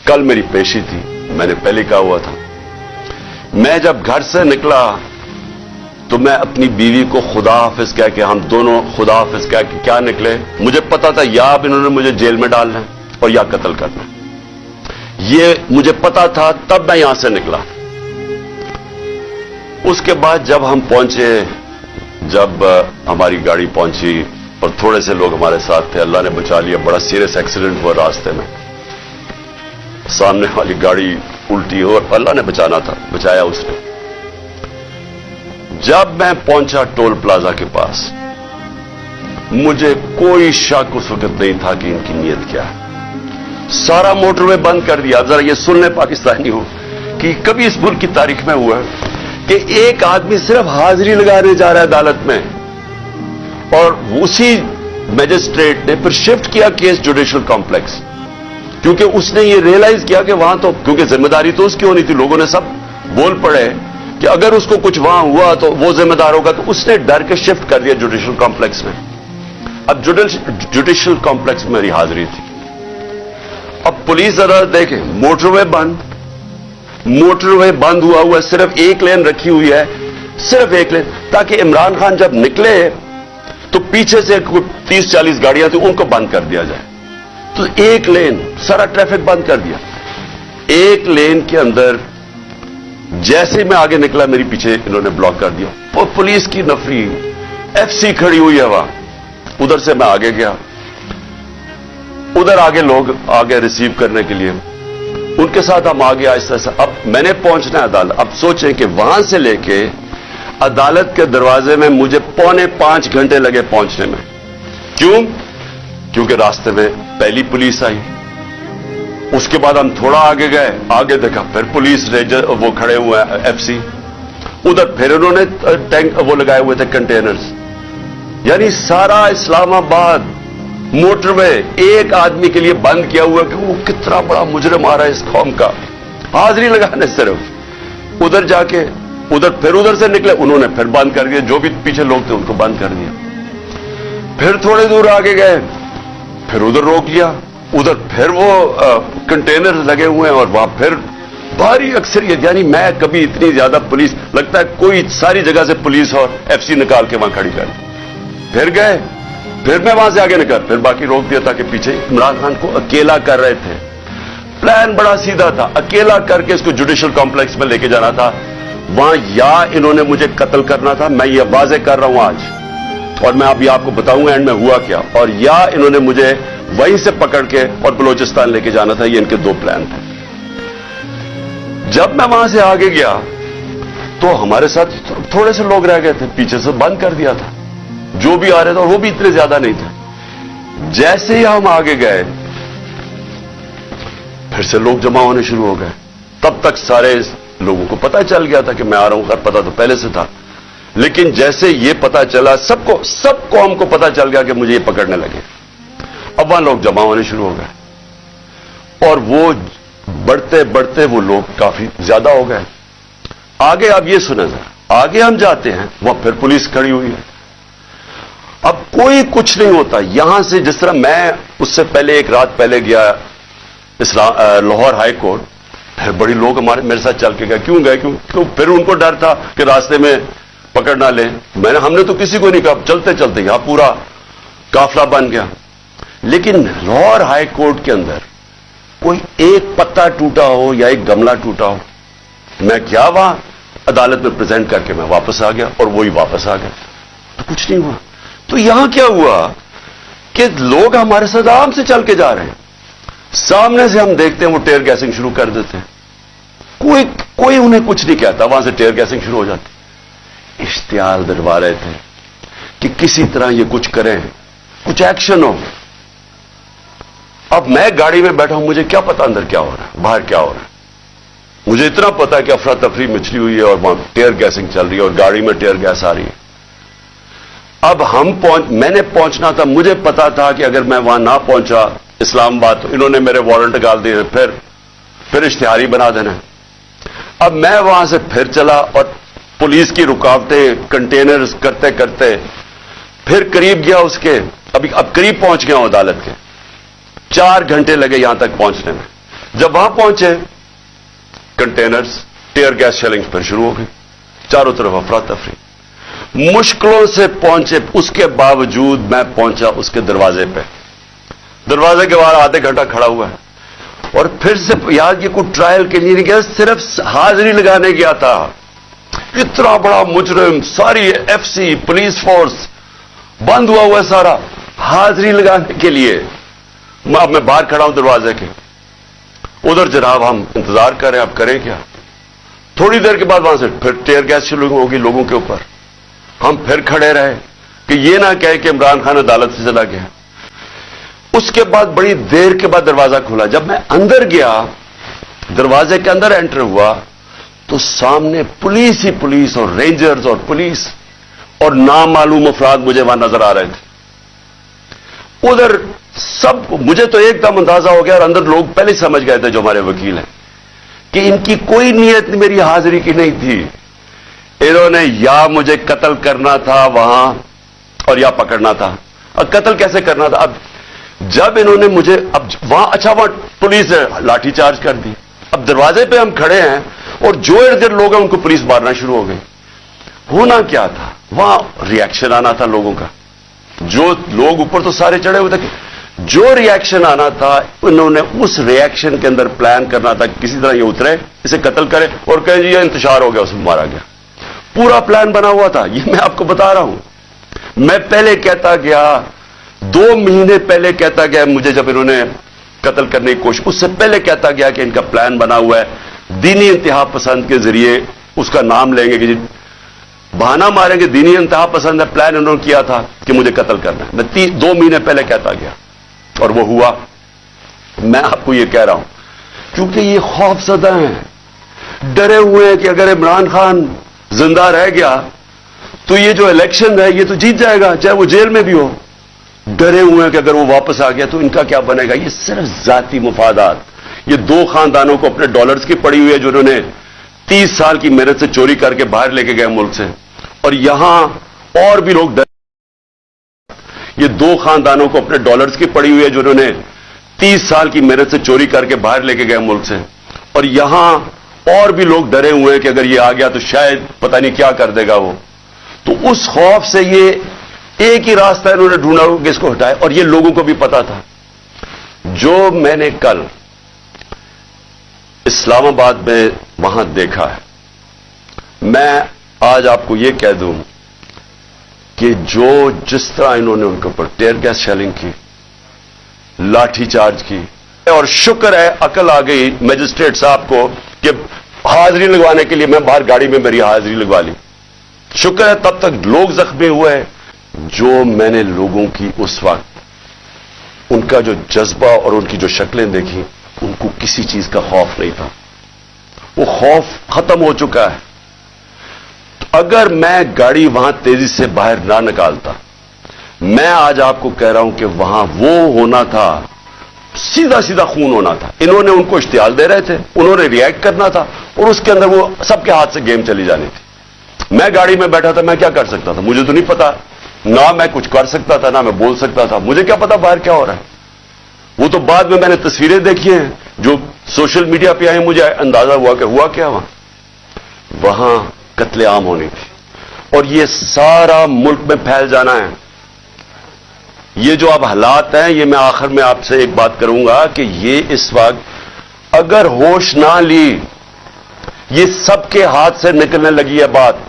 कल मेरी पेशी थी, मैंने पहले कहा हुआ था। मैं जब घर से निकला तो मैं अपनी बीवी को खुदा हाफिज कह के, हम दोनों खुदा हाफिज कह के क्या निकले। मुझे पता था या अब इन्होंने मुझे जेल में डालना है और या कत्ल करना है, ये मुझे पता था, तब मैं यहां से निकला। उसके बाद जब हम पहुंचे, जब हमारी गाड़ी पहुंची और थोड़े से लोग हमारे साथ थे, अल्लाह ने बचा लिया। बड़ा सीरियस एक्सीडेंट हुआ रास्ते में, सामने वाली गाड़ी उल्टी हो और अल्लाह ने बचाना था, बचाया उसने। जब मैं पहुंचा टोल प्लाजा के पास, मुझे कोई शक उस वक्त नहीं था कि इनकी नीयत क्या है। सारा मोटरवे बंद कर दिया। जरा ये सुन ले पाकिस्तानी हो कि कभी इस मुल्क की तारीख में हुआ कि एक आदमी सिर्फ हाजिरी लगाने जा रहा है अदालत में, और उसी मैजिस्ट्रेट ने फिर शिफ्ट किया केस जुडिशियल कॉम्प्लेक्स, क्योंकि उसने ये रियलाइज किया कि वहां तो, क्योंकि जिम्मेदारी तो उसकी होनी थी, लोगों ने सब बोल पड़े कि अगर उसको कुछ वहां हुआ तो वो जिम्मेदार होगा, तो उसने डर के शिफ्ट कर दिया जुडिशियल कॉम्प्लेक्स में। अब जुडिशियल कॉम्प्लेक्स में मेरी हाजिरी थी। अब पुलिस अदालत देखे, मोटरवे बंद हुआ, सिर्फ एक लेन रखी हुई है, सिर्फ एक लेन, ताकि इमरान खान जब निकले तो पीछे से 30-40 गाड़ियां थी, उनको बंद कर दिया जाए। तो एक लेन, सारा ट्रैफिक बंद कर दिया। एक लेन के अंदर जैसे मैं आगे निकला, मेरी पीछे इन्होंने ब्लॉक कर दिया। और पुलिस की नफरी, एफसी खड़ी हुई है वहां। उधर से मैं आगे गया, उधर आगे लोग आगे रिसीव करने के लिए, उनके साथ हम आगे आहिस्ता आहिस्ता। अब मैंने पहुंचना है अदालत। अब सोचें कि वहां से लेके अदालत के दरवाजे में मुझे 4.25 घंटे लगे पहुंचने में। क्यों? क्योंकि रास्ते में पहली पुलिस आई, उसके बाद हम थोड़ा आगे गए, आगे देखा फिर पुलिस रेंजर वो खड़े हुए हैं, एफसी, उधर फिर उन्होंने टैंक वो लगाए हुए थे, कंटेनर्स। यानी सारा इस्लामाबाद मोटरवे एक आदमी के लिए बंद किया हुआ कि वो कितना बड़ा मुजरिम आ रहा है इस कौम का, हाजिरी लगाने सिर्फ। उधर जाके फिर उधर से निकले, उन्होंने फिर बंद कर दिया, जो भी पीछे लोग थे उनको बंद कर दिया। फिर थोड़े दूर आगे गए, फिर उधर रोक लिया, उधर फिर वो कंटेनर लगे हुए हैं और वहां फिर भारी अक्सरियत। यानी मैं कभी इतनी ज्यादा पुलिस, लगता है कोई सारी जगह से पुलिस और एफसी निकाल के वहां खड़ी कर। फिर गए, फिर मैं वहां से आगे निकल, फिर बाकी रोक दिया, ताकि पीछे इमरान खान को अकेला कर रहे थे। प्लान बड़ा सीधा था, अकेला करके इसको जुडिशियल कॉम्प्लेक्स में लेके जाना था। वहां या इन्होंने मुझे कत्ल करना था, मैं ये वाजे कर रहा हूं आज, और मैं अभी आपको बताऊंगा एंड में हुआ क्या, और या इन्होंने मुझे वहीं से पकड़ के और बलोचिस्तान लेके जाना था। ये इनके दो प्लान थे। जब मैं वहां से आगे गया तो हमारे साथ थोड़े से लोग रह गए थे, पीछे से बंद कर दिया था जो भी आ रहे थे, और वो भी इतने ज्यादा नहीं थे। जैसे ही हम आगे गए, फिर से लोग जमा होने शुरू हो गए। तब तक सारे लोगों को पता चल गया था कि मैं आ रहा हूं, पता तो पहले से था, लेकिन जैसे ये पता चला, सबको हमको पता चल गया कि मुझे ये पकड़ने लगे। अब वहां लोग जमा होने शुरू हो गए, और वो बढ़ते बढ़ते वो लोग काफी ज्यादा हो गए। आगे अब ये सुना जरा, आगे हम जाते हैं, वहां फिर पुलिस खड़ी हुई है। अब कोई कुछ नहीं होता यहां से। जिस तरह मैं उससे पहले एक रात पहले गया लाहौर हाई कोर्ट, फिर बड़ी लोग मेरे साथ चल के गए। क्यों गए? क्यों? फिर उनको डर था कि रास्ते में पकड़ ना ले। हमने तो किसी को नहीं कहा, चलते चलते यहां पूरा काफिला बन गया। लेकिन लाहौर हाई कोर्ट के अंदर कोई एक पत्ता टूटा हो या एक गमला टूटा हो, मैं क्या वहां अदालत में प्रेजेंट करके मैं वापस आ गया, और वही वापस आ गया, तो कुछ नहीं हुआ। तो यहां क्या हुआ कि लोग हमारे साथ आराम से चल के जा रहे हैं, सामने से हम देखते हैं वो टेयर गैसिंग शुरू कर देते हैं। कोई उन्हें कुछ नहीं कहता, वहां से टेयर गैसिंग शुरू हो जाती। इश्तिहार दिलवा रहे थे कि किसी तरह ये कुछ करें, कुछ एक्शन हो। अब मैं गाड़ी में बैठा हूं, मुझे क्या पता अंदर क्या हो रहा है, बाहर क्या हो रहा है। मुझे इतना पता है कि अफरा तफरी मचली हुई है और वहां टेयर गैसिंग चल रही है और गाड़ी में टेयर गैस आ रही है। अब मैंने पहुंचना था, मुझे पता था कि अगर मैं वहां ना पहुंचा इस्लामाबाद तो इन्होंने मेरे वारंट निकाल दिए, फिर इश्तिहारी बना देना। अब मैं वहां से फिर चला और पुलिस की रुकावटें, कंटेनर्स करते करते फिर करीब गया उसके, अब करीब पहुंच गया हूं अदालत के। 4 घंटे लगे यहां तक पहुंचने में। जब वहां पहुंचे, कंटेनर्स, टीयर गैस शेलिंग फिर शुरू हो गई, चारों तरफ अफरा तफरी। मुश्किलों से पहुंचे, उसके बावजूद मैं पहुंचा उसके दरवाजे पे। दरवाजे के बाहर आधे घंटा खड़ा हुआ है, और फिर से यार ये कोई ट्रायल के लिए नहीं गया, सिर्फ हाजिरी लगाने गया था। इतना बड़ा मुजरिम, सारी एफसी पुलिस फोर्स बंद हुआ है सारा, हाजिरी लगाने के लिए। अब मैं बाहर खड़ा हूं दरवाजे के, उधर जनाब हम इंतजार कर रहे हैं, अब करें क्या। थोड़ी देर के बाद वहां से फिर टीयर गैस शुरू होगी लोगों के ऊपर। हम फिर खड़े रहे कि ये ना कहे कि इमरान खान अदालत से चला गया। उसके बाद बड़ी देर के बाद दरवाजा खुला। जब मैं अंदर गया, दरवाजे के अंदर एंटर हुआ, तो सामने पुलिस ही पुलिस और रेंजर्स और पुलिस और नामालूम अफराद मुझे वहां नजर आ रहे थे। उधर सब, मुझे तो एकदम अंदाजा हो गया, और अंदर लोग पहले समझ गए थे जो हमारे वकील हैं कि इनकी कोई नीयत मेरी हाजिरी की नहीं थी। इन्होंने या मुझे कत्ल करना था वहां, और या पकड़ना था। और कत्ल कैसे करना था? अब जब इन्होंने मुझे, अब वहां, अच्छा वहां पुलिस ने लाठीचार्ज कर दी। अब दरवाजे पे हम खड़े हैं, और जो इर्द गिर्द लोग हैं उनको पुलिस मारना शुरू हो गई। होना क्या था? वहां रिएक्शन आना था लोगों का। जो लोग ऊपर तो सारे चढ़े हुए थे, जो रिएक्शन आना था, उन्होंने उस रिएक्शन के अंदर प्लान करना था, किसी तरह ये उतरे, इसे कत्ल करे और कहे जी ये इंतशार हो गया, उसमें मारा गया। पूरा प्लान बना हुआ था, ये मैं आपको बता रहा हूं। मैं पहले कहता गया, 2 महीने पहले कहता गया मुझे, जब इन्होंने कत्ल करने की कोशिश, उससे पहले कहता गया कि इनका प्लान बना हुआ है, दीनी इंतहा पसंद के जरिए उसका नाम लेंगे कि बहाना मारेंगे, दीनी इंतहा पसंद है, प्लान इन्होंने किया था कि मुझे कत्ल करना है। मैं 2 महीने पहले कहता गया, और वो हुआ। मैं आपको ये कह रहा हूं क्योंकि ये खौफजदा हैं, डरे हुए हैं कि अगर इमरान खान जिंदा रह गया तो ये जो इलेक्शन है ये तो जीत जाएगा, चाहे वो जेल में भी हो। डरे हुए हैं कि अगर वो वापस आ गया तो इनका क्या बनेगा। ये सिर्फ जाती मुफादात, ये 2 खानदानों को अपने डॉलर्स की पड़ी हुई है, जो उन्होंने 30 साल की मेहनत से चोरी करके बाहर लेके गए मुल्क से। और यहां और भी लोग, ये 2 खानदानों को अपने डॉलर्स की पड़ी हुई है, जो उन्होंने 30 साल की मेहनत से चोरी करके बाहर लेके गए मुल्क से। और यहां और भी लोग डरे हुए हैं कि अगर ये आ गया तो शायद पता नहीं क्या कर देगा वो। तो उस खौफ से ये एक ही रास्ता इन्होंने ढूंढा कि इसको हटाए, और ये लोगों को भी पता था। जो मैंने कल इस्लामाबाद में वहां देखा है, मैं आज आपको यह कह दूं कि जो जिस तरह इन्होंने उनके ऊपर टीयर गैस शेलिंग की, लाठीचार्ज की, और शुक्र है अकल आ गई मजिस्ट्रेट साहब को कि हाजिरी लगवाने के लिए मैं बाहर गाड़ी में मेरी हाजिरी लगवा ली। शुक्र है तब तक लोग जख्मी हुए। जो मैंने लोगों की उस वक्त उनका जो जज्बा और उनकी जो शक्लें देखी, उनको किसी चीज का खौफ नहीं था। वो खौफ खत्म हो चुका है। अगर मैं गाड़ी वहां तेजी से बाहर ना निकालता, मैं आज आपको कह रहा हूं कि वहां वो होना था, सीधा सीधा खून होना था। इन्होंने उनको इश्तियाल दे रहे थे, उन्होंने रिएक्ट करना था, और उसके अंदर वो सबके हाथ से गेम चली जानी थी। मैं गाड़ी में बैठा था, मैं क्या कर सकता था? मुझे तो नहीं पता, ना मैं कुछ कर सकता था, ना मैं बोल सकता था। मुझे क्या पता बाहर क्या हो रहा है। वो तो बाद में मैंने तस्वीरें देखी हैं जो सोशल मीडिया पे आई, मुझे अंदाजा हुआ कि हुआ क्या वहां कत्लेआम होनी थी, और ये सारा मुल्क में फैल जाना है। ये जो अब हालात हैं, ये मैं आखिर में आपसे एक बात करूंगा कि ये इस वक्त अगर होश ना ली, ये सबके हाथ से निकलने लगी है बात।